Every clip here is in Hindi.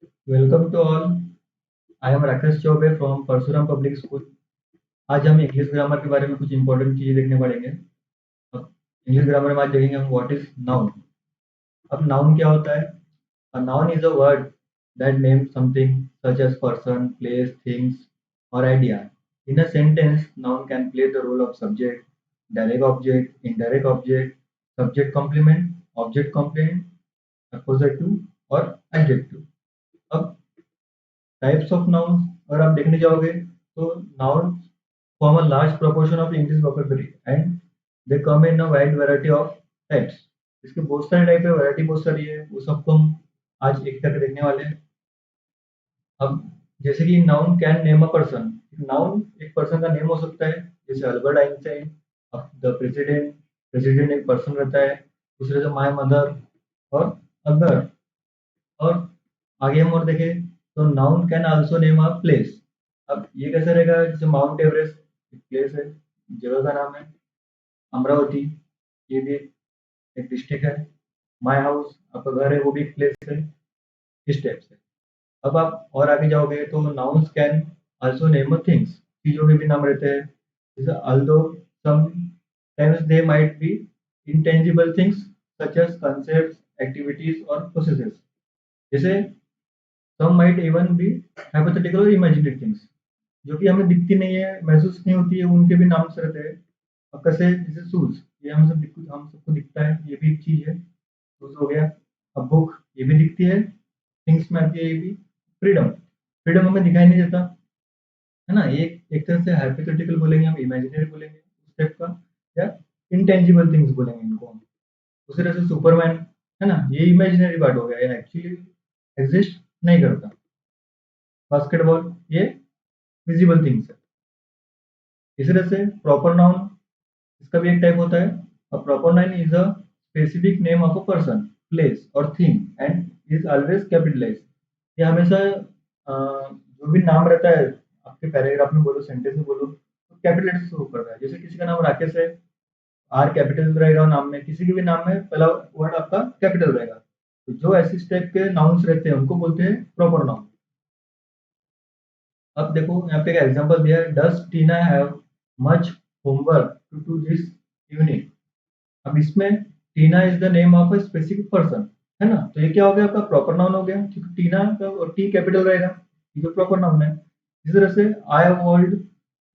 Welcome to all. I am Rakesh Chaubey from Parshuram public school. आज हम इंग्लिश ग्रामर के बारे में कुछ इंपॉर्टेंट चीजें देखने पड़ेंगे। अब इंग्लिश ग्रामर में आज देखेंगे हम व्हाट इज नाउन। अब नाउन क्या होता है? A noun is a word that names something such as person, place, things और idea. In a sentence, noun can play the role of subject, direct object, indirect object, subject complement, object complement, appositive और एडजेक्टिव। अब टाइप्स ऑफ नाउन्स अगर आप देखने जाओगे तो noun form a large proportion of English vocabulary and they come in a wide variety of types। इसके बहुत सारे टाइप है, वैरायटी बहुत सारी है, वो सबको हम आज एक करके देखने वाले हैं। अब जैसे कि noun can name a person. Noun एक पर्सन का नेम हो सकता है, जैसे Albert Einstein, the president. President एक पर्सन रहता है। दूसरे से माय मदर और अदर। और आगे हम और देखें तो noun can also name a place. अब ये कैसे रहेगा? जैसे माउंट एवरेस्ट एक प्लेस है, जगह का नाम है। अमरावती ये भी एक डिस्ट्रिक्ट है। माय हाउस आपका घर है, वो भी एक प्लेस है। इस टाइप से। अब आप और आगे जाओगे तो nouns can also name a things. चीजों के भी नाम रहते हैं। जैसे although some times they might be intangible things such as concept, activities और प्रोसेसेस। जैसे some might even be hypothetical और इमेजिनरी थिंग्स, जो कि हमें दिखती नहीं है, महसूस नहीं होती है, उनके भी नाम से रहते हैं। अब कैसे? जैसे शूज, ये हम सबको दिखता है, ये भी एक चीज है, शूज हो गया। अब बुक ये भी दिखती है, थिंग्स में आती है ये भी। फ्रीडम, फ्रीडम हमें दिखाई नहीं देता, है ना? ये एक तरह से हाइपोथेटिकल बोलेंगे, हम इमेजिनरी बोलेंगे उस टाइप का, या इंटेंजिबल थिंग्स बोलेंगे इनको हम। उसी तरह से सुपरमैन, है ना, ये इमेजिनरी पार्ट हो गया, ये एक्चुअली एग्जिस्ट नहीं करता। बास्केटबॉल ये विजिबल थिंग्स है। इसी तरह से प्रॉपर नाउन, इसका भी एक टाइप होता है। A proper noun is a specific name of a person, place और thing and is always capitalized. ये हमेशा जो भी नाम रहता है, आपके पैराग्राफ में बोलो, सेंटेंस में बोलो, तो कैपिटल लेटर से शुरू करता है। जैसे किसी का नाम राकेश है, आर कैपिटल रहेगा नाम में, किसी के भी नाम में पहला वर्ड आपका कैपिटल रहेगा। तो जो ऐसे टाइप के नाउन्स रहते हैं उनको बोलते हैं प्रॉपर नाउन। अब देखो यहाँ पे एक एग्जांपल दिया है, does Tina have much homework to do this evening. अब इसमें Tina is the name of a specific person, है ना? तो ये क्या हो गया? आपका प्रॉपर नाउन हो गया, क्योंकि टीना का और टी कैपिटल रहेगा, ये जो प्रॉपर नाउन है। इस तरह से I would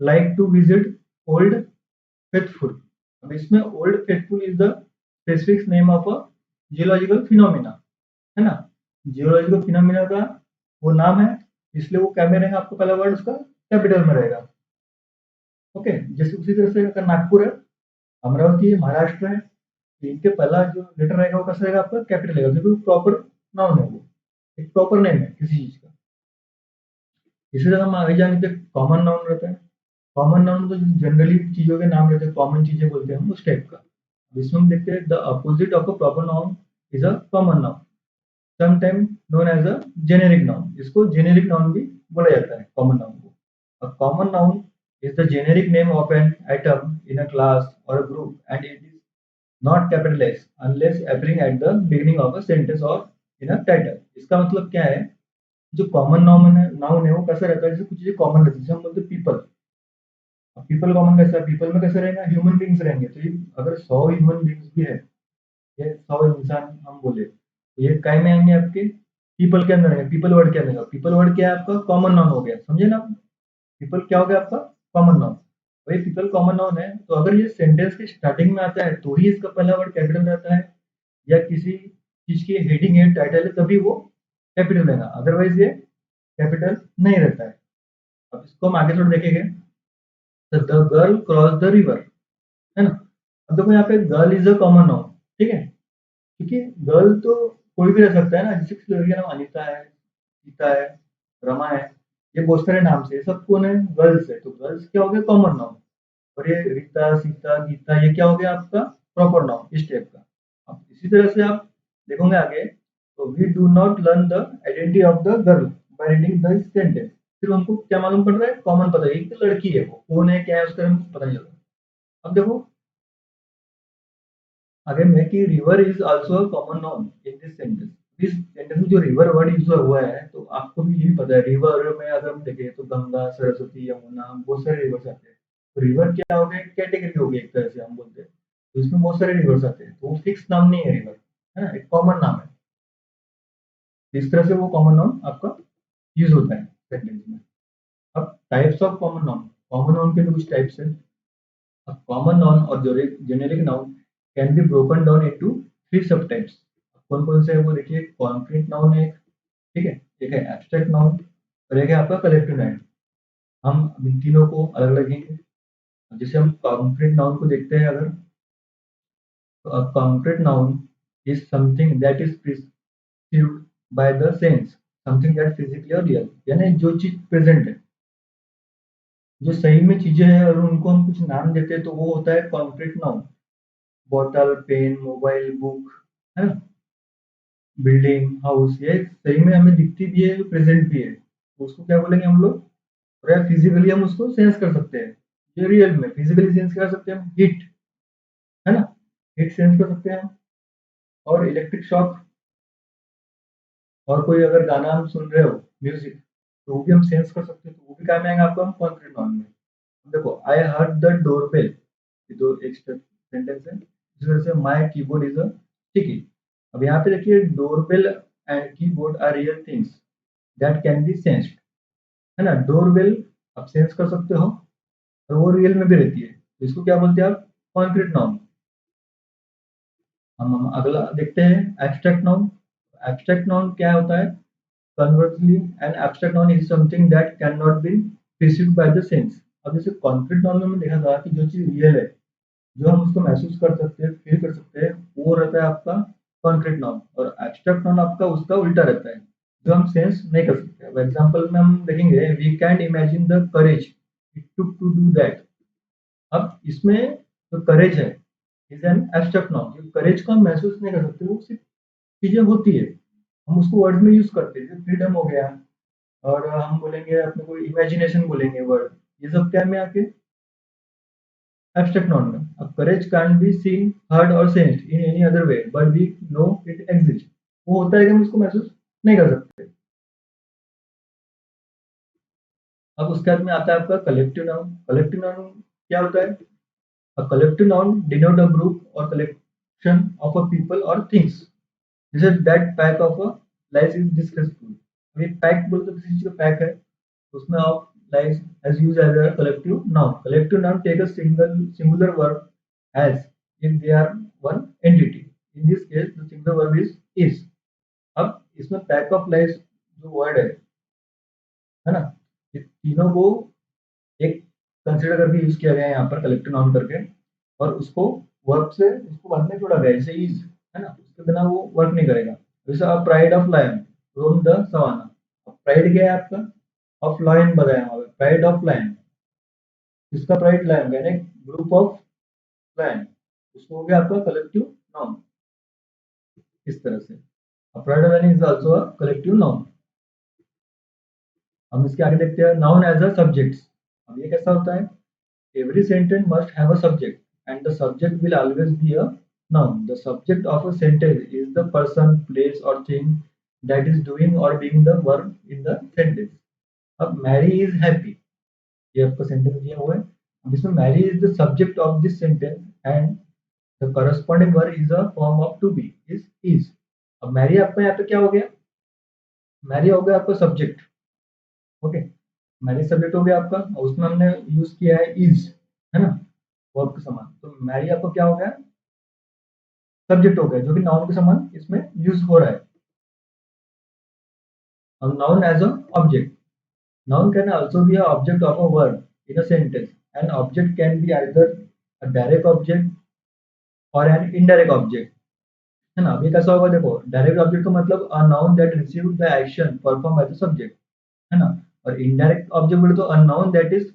like to visit Old Faithful. अब इसमें Old Faithful is the specific name of a geological phenomena, है ना? जियोलॉजिकल फिनोमिना का वो नाम है, इसलिए वो क्या में रहेगा? आपको पहला वर्ड उसका कैपिटल में रहेगा। ओके, जैसे उसी तरह से अगर नागपुर है, अमरावती है, महाराष्ट्र है, तो इनके पहला जो लेटर रहेगा वो कैसा रहेगा? आपका कैपिटल रहेगा, क्योंकि प्रॉपर नाउन है वो, एक प्रॉपर नेम है किसी चीज का। इसी तरह हम आगे जाएंगे तो कॉमन नाउन रहता है। कॉमन नाउन तो जनरली चीजों के नाम रहते हैं, कॉमन चीजें बोलते हैं हम उस टाइप का। अब इसमें हम देखते हैं the opposite of a proper noun is a common noun, sometime known as a generic noun. इसको जेनेरिक नाउन भी बोला जाता है कॉमन नाउन को। A common noun is the generic name of an atom in a class or a group, and it is not capitalized unless appearing at the beginning of a sentence or in a title। इसका मतलब क्या है? जो कॉमन नाउन है वो कैसा रहता है? जैसे कुछ चीजें कॉमन रहती है, जैसे हम बोलते हैं पीपल। अब पीपल कॉमन कैसा है? पीपल में कैसे रहेगा? ह्यूमन बींग्स रहेंगे। तो ये अगर 100 ह्यूमन बींग्स भी है, ये 100 इंसान हम बोले, तो ये काय में आएंगे? आपके पीपल के अंदर आएंगे, पीपल वर्ड के अंदर। पीपल वर्ड क्या है? आपका कॉमन नाउन हो गया, समझे ना? पीपल क्या हो गया आपका? Common noun. भाई पीपल कॉमन नाउन है, तो अगर ये सेंटेंस के स्टार्टिंग में आता है तो ही इसका पहला वर्ड कैपिटल रहता है, या किसी चीज की हेडिंग है, टाइटल है, तभी वो कैपिटल रहेगा, अदरवाइज ये कैपिटल नहीं रहता है। अब इसको हम आगे थोड़ा देखेंगे। The girl cross the river, है ना? अब देखो यहाँ पे girl is a common noun, ठीक है, क्योंकि गर्ल तो कोई भी रह सकता है ना। जैसे किसी लड़की का नाम अनीता है, सीता है, रमा है, ये बहुत सारे नाम से, ये सब कौन है? गर्ल्स है। तो गर्ल्स क्या हो गया? Common noun. और ये रीता, सीता, गीता, ये क्या हो गया आपका? प्रॉपर नाउन, इस टाइप का। अब इसी तरह से आप देखोगे आगे, तो we do not learn the identity of the girl by reading the sentence. फिर हमको क्या मालूम पड़ रहा है? कॉमन पता है कि लड़की है, वो कौन है, क्या है, उसका हमको पता नहीं चल रहा। अब देखो आगे में कि river is also a common noun in this sentence. इस सेंटेंस में जो रिवर वर्ड यूज हुआ है, तो आपको भी ये भी पता है, रिवर में अगर हम देखें तो गंगा, सरस्वती, यमुना, बहुत सारे रिवर्स आते हैं। तो रिवर क्या हो गया, कैटेगरी हो गई एक तरह से हम बोलते हैं। तो इसमें बहुत सारे रिवर्स आते हैं, तो वो फिक्स नाम नहीं है रिवर, है ना, एक कॉमन नाम है। इस तरह से वो कॉमन नाउन आपका यूज होता है सेंटेंस में। अब टाइप्स ऑफ कॉमन नाउन के भी कुछ टाइप्स है। अब कॉमन नाउन और generic noun can be broken down into 3 सब टाइप्स। कौन कौन से है वो देखिए, कॉन्क्रीट नाउन है, ठीक है, एक है एब्स्ट्रैक्ट नाउन और एक है आपका कलेक्टिव नाउन। हम इन तीनों को अलग लगेंगे। जैसे हम कॉन्क्रीट नाउन को देखते हैं अगर, तो a concrete noun is something that is perceived by the sense, something that physically और रियल, यानी जो चीज प्रेजेंट है, जो सही में चीजें हैं और उनको हम कुछ नाम देते हैं, तो वो होता है concrete noun. Bottle, pen, mobile, book, है ना, बिल्डिंग, हाउस, ये सही में हमें दिखती भी है, प्रेजेंट भी है, तो उसको क्या बोलेंगे हम लोग, और या फिजिकली हम उसको सेंस कर सकते हैं। ये रियल में फिजिकली सेंस कर सकते हैं हम, हीट, है ना, हीट सेंस कर सकते हैं हम। और इलेक्ट्रिक शॉक, और कोई अगर गाना हम सुन रहे हो, म्यूजिक, तो वो भी हम सेंस कर सकते हैं, तो वो भी काम में आएगा आपको हम कॉन्क्रीट नाउन में। देखो, आई हर्ड द डोरबेल, ये तो एक सेंटेंस है। इस वजह से my keyboard is a sticky. अब यहाँ पे देखिए, doorbell and keyboard are real things that can be sensed, है ना। डोरबेल आप सेंस कर सकते हो और वो रियल में भी रहती है, तो इसको क्या बोलते हैं आप, कॉन्क्रीट नाउन। हम अगला देखते हैं, एब्स्ट्रैक्ट नाउन। एब्स्ट्रैक्ट नाउन क्या होता है, conversely N abstract noun is something that can not be perceived by the sense. अब जैसे कॉन्क्रीट नाउन में हमने देखा था कि जो चीज रियल है, जो हम उसको महसूस कर सकते हैं, फील कर सकते हैं, वो रहता है आपका कॉन्क्रीट नाउन। और एब्स्ट्रैक्ट नाउन आपका उसका उल्टा रहता है, जो हम सेंस नहीं कर सकते। अब एग्जांपल में हम देखेंगे, we can imagine the courage it took to do that. अब इसमें जो करेज है, is an abstract noun. Courage को हम महसूस नहीं कर सकते, वो सिर्फ चीजें होती है, हम उसको वर्ड में यूज करते हैं, जैसे फ्रीडम हो गया, और हम बोलेंगे अपने को इमेजिनेशन बोलेंगे वर्ड, ये सब क्या में आके एब्स्ट्रैक्ट नाउन में। अब courage can be seen, heard और sensed in any other way but we know it exist. वो होता है कि हम उसको महसूस नहीं कर सकते। अब उसके बाद में आता है आपका कलेक्टिव नाउन। कलेक्टिव नाउन क्या होता है, a collective noun denote a group और कलेक्शन ऑफ अ पीपल और थिंग्स, जैसे that pack of a lies is disgraceful. अभी पैक बोलते तो किसी चीज का पैक है, तो उसमें of lice is use as a collective noun. Collective noun take a singular verb as if they are one entity. In this case, the singular verb is. अब इसमें पैक ऑफ लाइस जो वर्ड है ना, ये तीनों को एक कंसिडर करके यूज किया गया है यहाँ पर कलेक्टिव नाउन करके, और उसको वर्ब से उसको बाद में जोड़ा गया है, जैसे इज, है ना, उसके बिना वो वर्क नहीं करेगा। जैसे a pride of lion roam the savanna. अब प्राइड क्या है आपका, ऑफ लायन बताया वहां पे, प्राइड ऑफ लायन, किसका प्राइड, लायन का, यानी ग्रुप ऑफ लायन, उसको हो गया आपका कलेक्टिव नाउन। इस तरह से pride of lion is also a collective noun. हम इसके आगे देखते हैं, नाउन एज अ सब्जेक्ट। अब ये कैसा होता है, every sentence must have a subject, and the subject will always be a noun. The subject of a sentence is the person, place, or thing that is doing or being the verb in the sentence. अब Mary is happy, ये आपका सेंटेंस दिया हुआ है। अब इसमें Mary is the subject of this sentence and the corresponding verb is a form of to be is। अब Mary आपका यहाँ पे क्या हो गया, Mary हो गया आपका सब्जेक्ट, ओके, Mary सब्जेक्ट हो गया आपका, और उसमें हमने यूज किया है इज, है ना, वर्ब के समान। तो मैरी आपको क्या हो गया, सब्जेक्ट हो गया, जो कि नाउन के समान इसमें यूज हो रहा है। और noun as a object, noun can also be a object of a word in a sentence. An object can be either a direct object और एन इनडायरेक्ट ऑब्जेक्ट, है ना। अब ये कैसा होगा, देखो, डायरेक्ट ऑब्जेक्ट का मतलब a noun that receive the action perform by the subject, है ना। और इनडायरेक्ट ऑब्जेक्ट बोले तो a noun that is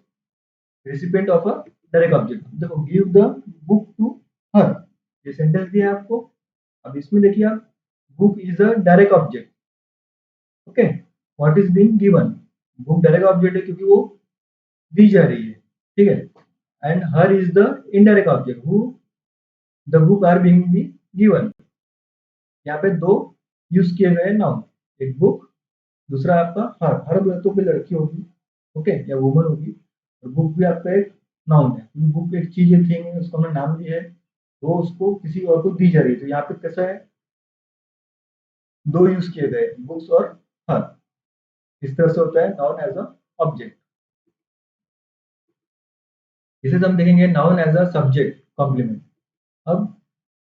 recipient of a direct object. देखो, give the book to her, ये सेंटेंस दिया है आपको। अब इसमें देखिए आप, book is a direct object, okay, what is being given, book direct object है क्योंकि वो दी जा रही है, ठीक है। And her is the indirect object, who the book are being be given. यहाँ पे दो यूज किए गए नाउन, एक बुक, दूसरा आपका हर तो कोई लड़की होगी, ओके, या वुमन होगी, और बुक भी आपका एक नाउन है, बुक एक चीज है, थिंग है, उसको हमने नाम दिया है, वो उसको किसी और को दी जा रही है, तो यहाँ पे कैसा है, दो यूज किए गए, बुक्स और हर, इस तरह से होता है नाउन एज अ ऑब्जेक्ट। इसे हम देखेंगे noun as a subject complement. अब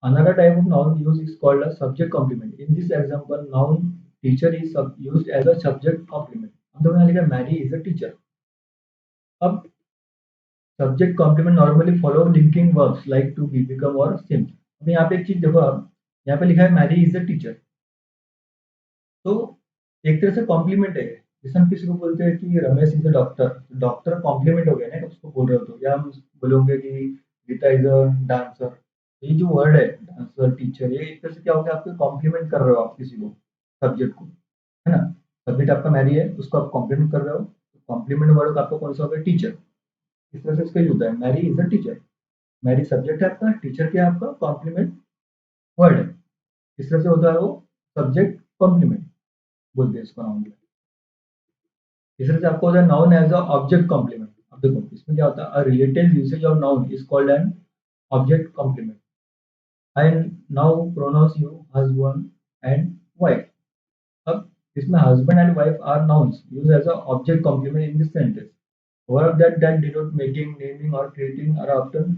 another type of noun use is called a subject complement. In this example, noun teacher is used as a subject complement. हम तो यहाँ लिखा Mary is a teacher. अब subject complement normally follow linking verbs like to be, become और seem. अब यहाँ पे एक चीज देखो, आप यहाँ पे लिखा है Mary is a teacher. तो एक तरह से कॉम्प्लीमेंट है, जैसे हम किसी को बोलते हैं कि Ramesh is a doctor, doctor complement हो गया ना, उसको बोल रहे हो तो, या हम बोलोगे कि गीता इज अ डांसर, ये जो वर्ड है डांसर टीचर, ये एक तरह से क्या हो गया, आपको कॉम्प्लीमेंट कर रहे हो आप किसी को, सब्जेक्ट को, है ना। सब्जेक्ट आपका मैरी है, उसको आप कॉम्प्लीमेंट कर रहे हो, कॉम्प्लीमेंट वर्ड आपका कौन सा होगा, टीचर, इस तरह से इसका यूज होता है, Mary is a teacher, Mary subject है आपका, टीचर क्या है आपका कॉम्प्लीमेंट वर्ड है, इस तरह से होता है वो सब्जेक्ट कॉम्प्लीमेंट बोलते हैं इसको नाउन में। इस तरह से आपको होता है noun as a object complement. अब देखो इसमें क्या होता है, a relative usage of noun is called an object complement. I now pronounce you husband and wife. अब इसमें husband and wife are nouns use as a object complement in this sentence. Verb that denote making, naming or creating are often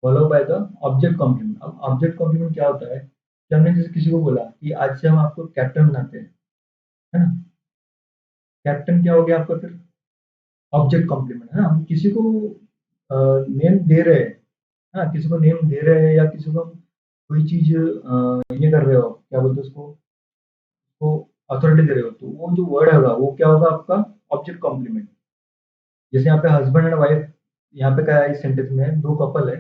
followed by the object complement। अब ऑब्जेक्ट कॉम्प्लीमेंट क्या होता है, कि हमने जैसे किसी को बोला कि आज से हम आपको कैप्टन बनाते हैं, है ना, कैप्टन क्या हो गया आपका फिर ऑब्जेक्ट कॉम्प्लीमेंट, है ना, हम किसी को नेम दे रहे हैं, है ना, किसी को नेम दे रहे हैं, या किसी को हम कोई चीज ये कर रहे हो, क्या बोलते हैं उसको, वो अथॉरिटी दे रहे हो, तो वो जो वर्ड होगा वो क्या होगा आपका ऑब्जेक्ट कॉम्प्लीमेंट। जैसे यहाँ पे हस्बैंड एंड वाइफ, यहाँ पे क्या है, इस सेंटेंस में दो कपल है,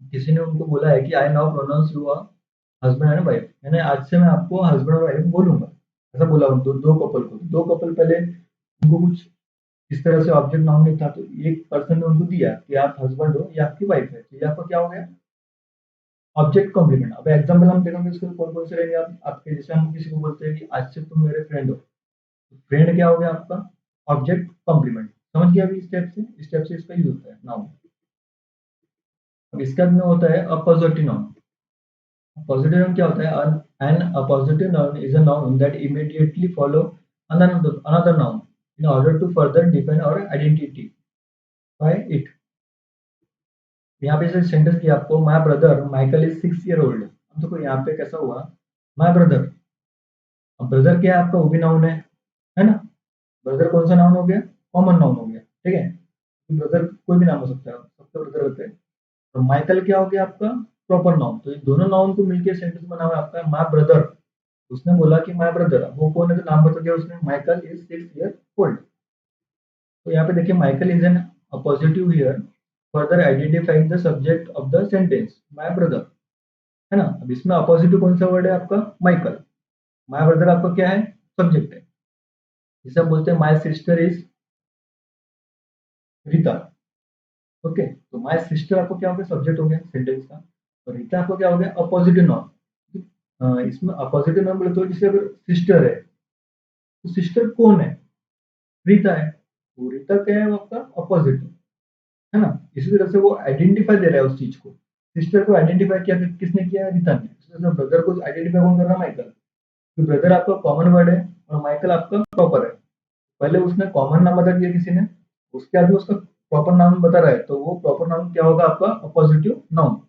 किसी ने उनको बोला है कि I now pronounce you husband and wife, यानी आज से मैं आपको हस्बैंड और वाइफ बोलूंगा, ऐसा बोला उनको, दो कपल को, दो कपल पहले उनको कुछ इस तरह से ऑब्जेक्ट नाउन नहीं था, तो एक पर्सन ने उनको दिया कि आप हस्बैंड हो या आपकी वाइफ है, तो ये आपका क्या हो गया ऑब्जेक्ट कॉम्प्लीमेंट। अब एग्जाम्पल हम देखेंगे इसके कौन कौन से रहेंगे, आप आपके जैसे हम किसी को बोलते हैं कि आज से तुम मेरे फ्रेंड हो, तो फ्रेंड क्या हो गया आपका ऑब्जेक्ट कॉम्प्लीमेंट। समझ गया अभी, स्टेप से इसका यूज होता है नाउन। अब इसका में होता है अपोजिटिव नाउन। पॉजिटिव नाउन क्या होता है, an a positive noun is a noun that immediately follow another noun in order to further define or identify it। यहाँ पे जैसे सेंटेंस किया आपको, my brother Michael is 6 year old. अब देखो यहाँ पे कैसा हुआ, माय ब्रदर, अब ब्रदर क्या है आपका, वो भी नाउन है ना, ब्रदर कौन सा नाउन हो गया, कॉमन नाउन हो गया, ठीक है, ब्रदर कोई भी नाम हो सकता है, सबके ब्रदर होते हैं। तो माइकल क्या हो गया आपका प्रॉपर नाउन, तो ये दोनों नाउन को मिलकर सेंटेंस बना हुआ है आपका माय ब्रदर। उसने बोला कि माय ब्रदर, वो कौन है, तो नाम बता दिया उसने, माइकल इज 6 ईयर ओल्ड। तो यहाँ पे देखिए Michael is an appositive here, further identifying the subject of the sentence my brother, है ना। अब इसमें अपोजिटिव कौन सा वर्ड है आपका माइकल, माय ब्रदर आपका क्या है सब्जेक्ट है, जिसे हम बोलते हैं my sister is Rita, okay, तो माय सिस्टर आपको क्या हो गया सब्जेक्ट हो गया सेंटेंस का, और रीता आपको क्या हो गया अपोजिटिव नाउन। इसमें अपोजिटिव नाउन बोले तो जैसे अगर सिस्टर है, तो सिस्टर कौन है, रीता है, वो रीता क्या है वो आपका अपोजिट है ना। इसी तरह से वो आइडेंटिफाई दे रहा है उस चीज को, सिस्टर को आइडेंटिफाई किया किसने किया, रीता ने। इसी तरह से ब्रदर को आइडेंटिफाई कौन कर रहा है, माइकल, तो ब्रदर आपका कॉमन वर्ड है और माइकल आपका प्रॉपर है। पहले उसने कॉमन नाम बता दिया किसी ने, उसके आगे उसका प्रॉपर नाउन बता रहा है, तो वो प्रॉपर नाउन क्या होगा आपका अपोजिटिव नाउन।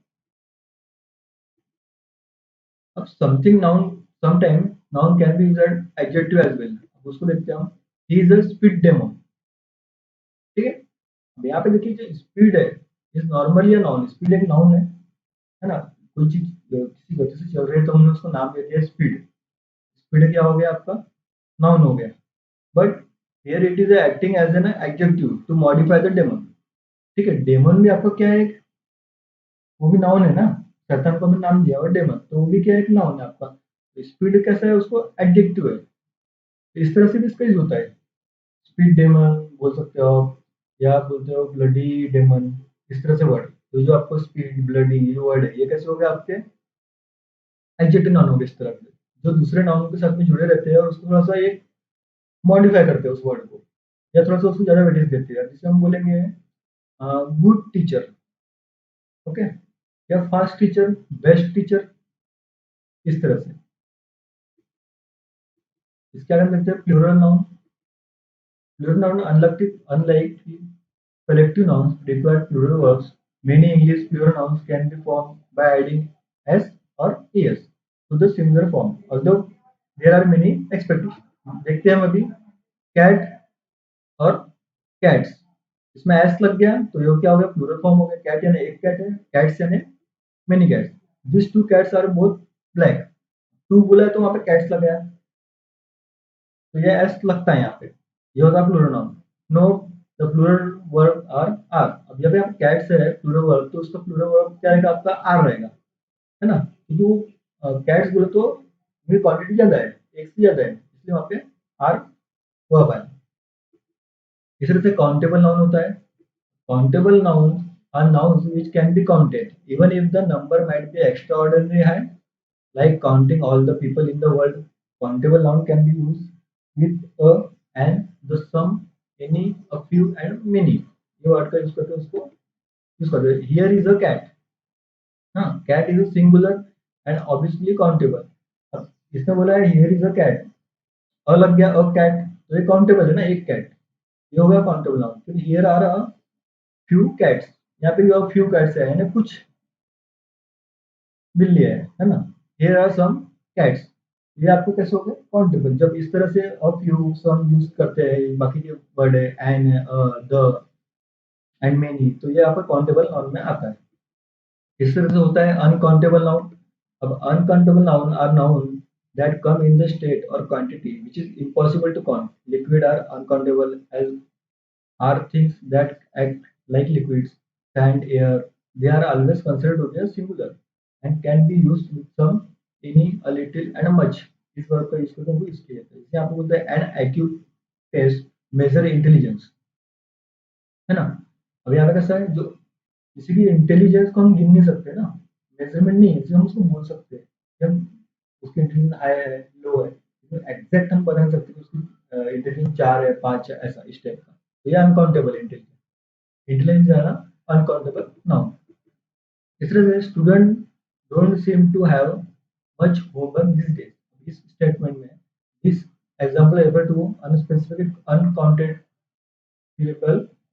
अब something noun, sometime noun can be used adjective as well. अब उसको देखते हैं हम, he is a speed demon, ठीक है। अब यहाँ पे देखिए जो स्पीड है, is normally a noun, speed एक नाउन है ना, कोई चीज किसी गति से चल रही है तो हमने उसको नाम दे दिया स्पीड, स्पीड क्या हो गया आपका नाउन हो गया। But here it is acting as an adjective to modify the demon, ठीक है, डेमन भी आपका क्या है, वो भी नाउन है ना, शैतान को हमने नाम दिया और डेमन, तो वो भी क्या है एक नाउन है आपका। स्पीड कैसा है, उसको एडजेक्टिव है, तो इस तरह से भी इसका यूज होता है, स्पीड डेमन बोल सकते हो आप, या आप बोलते हो ब्लडी डेमन, इस तरह से वर्ड, तो जो आपको स्पीड ब्लडी ये वर्ड है, ये कैसे हो गए आपके एडजेक्टिव नाउन हो गए इस तरह से, जो दूसरे नाउन के साथ में जुड़े रहते हैं और उसको थोड़ा सा एक मॉडिफाई करते हैं उस वर्ड को, या थोड़ा सा उसको ज़्यादा वेटेज देते हैं, जिसे हम बोलेंगे गुड टीचर, ओके, या फास्ट टीचर, बेस्ट टीचर, इस तरह से। इसके आगे हम देखते हैं plural noun. Plural noun unlike collective nouns require plural verbs. Many English plural nouns can be formed by adding s or es to the singular form, although there are many expectations. देखते हैं हम अभी cat और cats, इसमें s लग गया तो ये क्या हो गया, प्लूरल फॉर्म हो गया। कैट यानी एक कैट है, कैट्स यानी many cats. This two cats are both black, two बोला है तो वहां पे कैट्स लगाया, तो ये एस लगता है यहाँ पे, ये होता है plural noun. No, the plural verb are. अब जब यहाँ कैट्स है प्लूरल वर्ब, तो उसका प्लूरल वर्ब क्या रहेगा, आपका आर रहेगा, है ना, क्योंकि वो कैट्स बोले तो उनकी क्वांटिटी ज्यादा है, एक से ज्यादा है, इसलिए वहाँ पे आर वर्ब आया। इस तरह से काउंटेबल नाउन होता है। Countable noun are nouns which can be counted even if the number might be extraordinary high, like counting all the people in the world. Countable noun can be used with a and the sum, any, a few and many. ये वर्ड का यूज करके उसको यूज करते हैं। Here is a cat. हाँ, cat is a singular and obviously countable. अब इसने बोला है here is a cat, अ लग गया, अ cat, तो ये काउंटेबल है ना, एक कैट, ये हो गया काउंटेबल नाउन। फिर here are a few cats, यहाँ पे भी a few cats है, यानी कुछ बिल्ली है ना। हियर आर सम कैट्स, ये आपको कैसे हो गया, काउंटेबल। जब इस तरह से ऑफ यू सम यूज करते हैं, बाकी के वर्ड है एन, द एंड मेनी, तो ये आपका काउंटेबल नाउन में आता है। इस तरह से होता है अनकाउंटेबल नाउन। अब uncountable noun are noun that come in the state और quantity which is impossible to count. Liquid are uncountable as are things that act like liquids, sand, air. They are always considered to be a singular and can be used with some, any, a little and a much. इस वर्ड का यूज करके हमको यूज किया जाता है। इसे आपको बोलते हैं an acute test major intelligence, है ना। अब यहाँ पे कैसा है, जो किसी की इंटेलिजेंस को हम गिन नहीं सकते ना, मेजरमेंट नहीं है, इसलिए हम उसको बोल सकते हैं कि हम उसकी इंटेलिजेंस हाई है, लो है, लेकिन एग्जैक्ट हम बता नहीं सकते कि उसकी इंटेलिजेंस 4 है, 5 है, ऐसा इस टाइप का। तो ये अनकाउंटेबल इंटेलिजेंस, इंटेलिजेंस है ना, अनकाउंटेबल नाउन। इस तरह से student don't seem to have much homework this days. इस स्टेटमेंट में this example refer to unspecific uncountable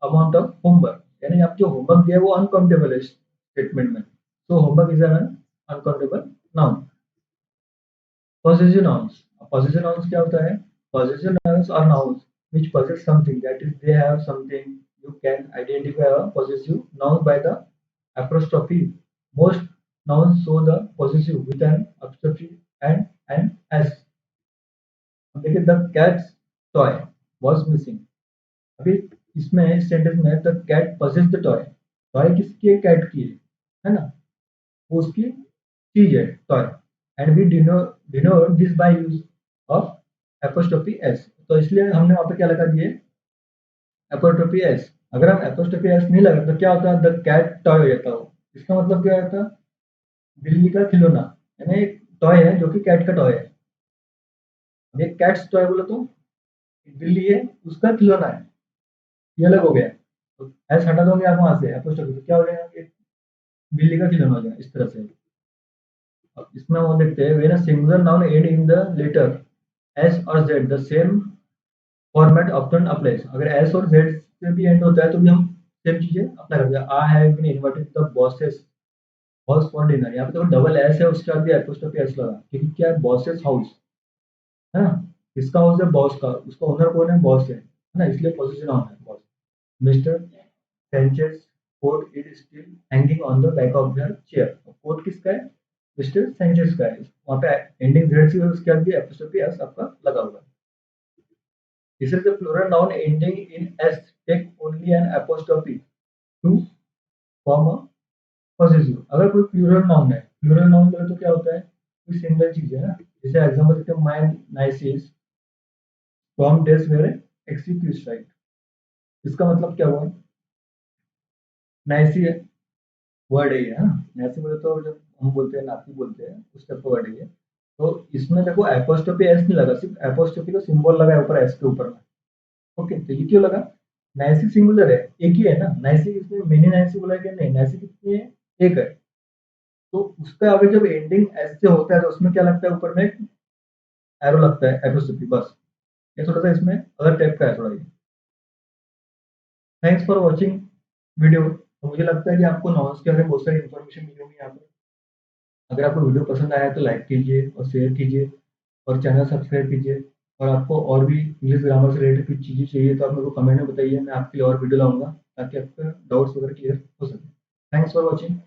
amount of homework, यानी आप जो होमवर्क दिया है वो अनकाउंटेबल है स्टेटमेंट में, so homework is an uncountable noun. Possessive nouns. Possessive nouns क्या होता है? Possessive nouns are nouns which possess something, that is they have something. You can identify a possessive noun by the apostrophe. Most nouns show the possessive with an apostrophe and an s. अब देखिए the cat's toy was missing. अभी इसमें इस सेंटेंस में the cat possessed the toy. Toy किसकी है? कैट की है ना, वो उसकी चीज है toy. And we denote this by use of apostrophe s, तो इसलिए हमने वहां पे क्या लगा दिए, एपोस्ट्रोफी एस। अगर हम एपोस्ट्रोफी एस नहीं लगा तो क्या होता है, द कैट टॉय हो जाता हो। इसका मतलब क्या होता है, बिल्ली का खिलौना, यानी एक टॉय है जो कि कैट का टॉय है। अब ये कैट्स टॉय बोले तो एक बिल्ली है उसका खिलौना है, ये अलग हो गया। तो एस हटा दोगे आप वहां से एपोस्ट्रोफी, तो क्या हो जाएगा, एक बिल्ली का खिलौना हो जाएगा इस तरह से। अब इसमें वो देखते हैं, when a singular noun end in the letter S और Z the same format option applies. अगर एस और जेड से भी एंड होता है तो भी हम सेम चीजें अप्लाई करते हैं। I have been invited the bosses house for dinner, यहाँ पे तो डबल एस है, उसके बाद भी एपोस्ट्रोफी एस लगा, क्योंकि क्या है, बॉसेस हाउस है ना, किसका हाउस है, बॉस का, उसका ओनर कौन है, बॉस है ना, इसलिए पोजीशन नाउन है boss. Mister Sanchez coat is still hanging on the back of their chair, coat किसका है, मिस्टर सेंचेज का है, वहाँ पे एंडिंग जेड से उसके बाद भी एपोस्ट्रोफी एस आपका लगा हुआ है। This is the plural noun ending in s take only an apostrophe to form a possessive। अगर कोई प्लूरल नाउन है, प्लूरल नाउन बोले तो क्या होता है, कोई सिंगल चीज है ना, जैसे एग्जांपल देते हैं, my nieces from days where excuse right. इसका मतलब क्या हुआ, नाइसी है वर्ड है ये, हाँ, नाइसी बोले तो जब हम बोलते हैं, नाती बोलते हैं, उस टाइप का वर्ड है ये। तो इसमें देखो एपोस्ट्रोफी एस नहीं लगा, सिर्फ एपोस्ट्रोफी का सिंबल लगा है ऊपर एस के ऊपर में। ओके, तो ये क्यों लगा? नाइसिक सिंगुलर है, एक ही है ना नाइसिक, इसमें मिनी नाइसिक बोला है कि नहीं, नाइसिक कितनी है, एक है। तो उसका आगे जब एंडिंग एस से होता है तो उसमें क्या लगता है, ऊपर में एरो लगता है एपोस्ट्रोफी, बस। ये थोड़ा सा इसमें अलग टाइप का है थोड़ा ये। Thanks for watching video. तो मुझे लगता है कि आपको नॉलेज के बारे में बहुत सारी इन्फॉर्मेशन मिली होगी यहाँ पर। अगर आपको वीडियो पसंद आया तो लाइक कीजिए और शेयर कीजिए और चैनल सब्सक्राइब कीजिए। और आपको और भी इंग्लिश ग्रामर से रिलेटेड कुछ चीज़ें चाहिए तो आप मेरे को कमेंट में बताइए, मैं आपके लिए और वीडियो लाऊंगा ताकि आपका डाउट्स वगैरह क्लियर हो सके। Thanks for watching.